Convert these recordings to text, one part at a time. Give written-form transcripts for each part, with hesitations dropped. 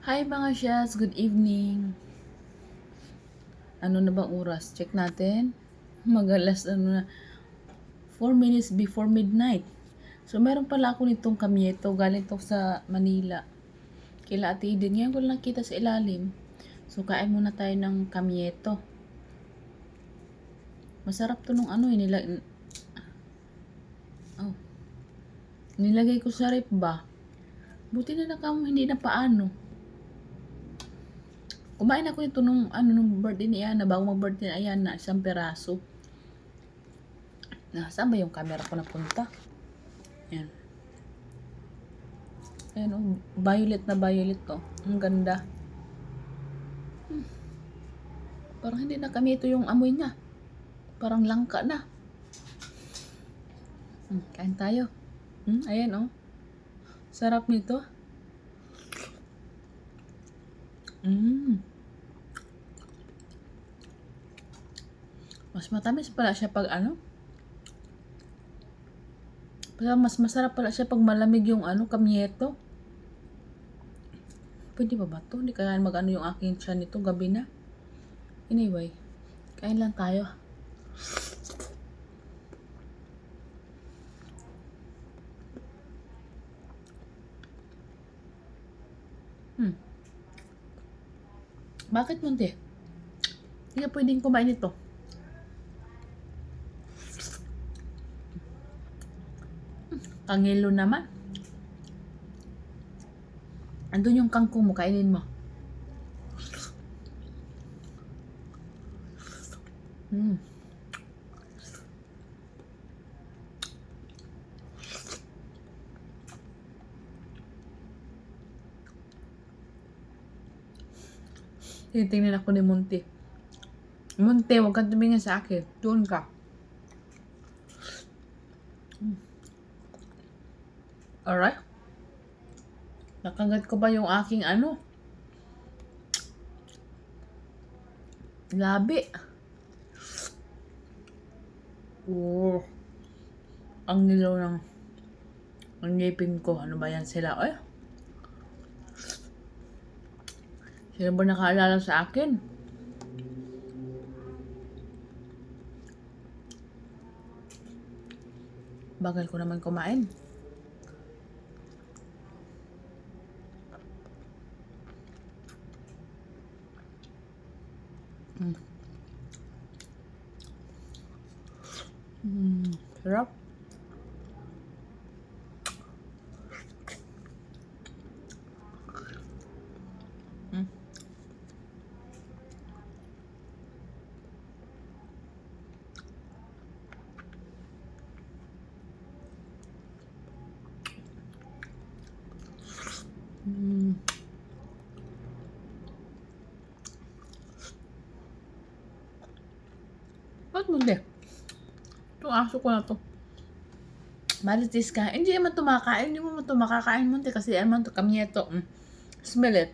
Hi mga Shas, good evening. Ano na bang oras? Check natin. Magalas ano na, 4 minutes before midnight. So meron pala ako nitong kamyeto, galing to sa Manila. Kila Ate Eden, ngayon ko lang nakita sa ilalim. So kain muna tayo ng kamyeto. Masarap to nung ano oh, nilagay ko sa rep ba. Buti na nakamo hindi na paano. Kumain ako nito nung birthday ni Ana, bago mag-birthday ni Ayana, isang peraso. Saan ba yung camera ko napunta? Yan. Ayan, oh, violet na violet to. Ang ganda. Parang hindi na kami ito yung amoy niya. Parang langka na. Kain tayo. Ayan, oh. Sarap nito. Mas matamis pala siya pag ano. Mas masarap pala siya pag malamig yung kamyeto. Pwede ba to? Hindi kaya mag-ano yung aking tiyan nito gabi na. Anyway, kain lang tayo. Bakit munti? Hindi ka pwedeng kumain ito. Kangilo naman. Andun yung kangkong mo, kainin mo. Titingnan ako ni Monte. Monte, huwag kang tumingin sa akin. Doon ka. Alright? Nakagat ko ba yung aking labi. Oh. Ang nilaw ng ngipin ko. Ano ba yan sila? Ay. Sino ba nakaalala sa akin? Bagal ko naman kumain. Sarap. Ba't mo hindi? Itong aso ko na to. Marites ka. Hindi naman ito makakain. Hindi mo ito makakain mo. Kasi naman ito kamyeto. Smell it.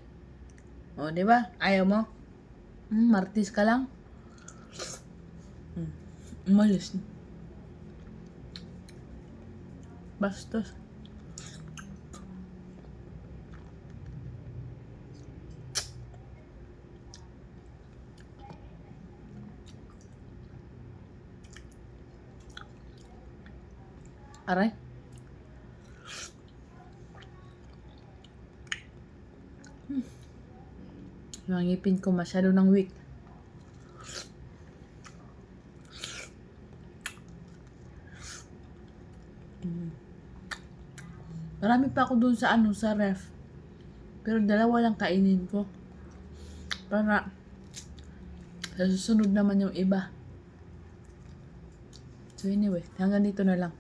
O, di ba? Ayaw mo? Marites ka lang. Umalis. Bastos. Aray. Yung ngipin ko masyado ng weak. Marami pa ako dun sa sa ref. Pero dalawa lang kainin ko. Para sa susunod naman yung iba. So anyway, hanggang dito na lang.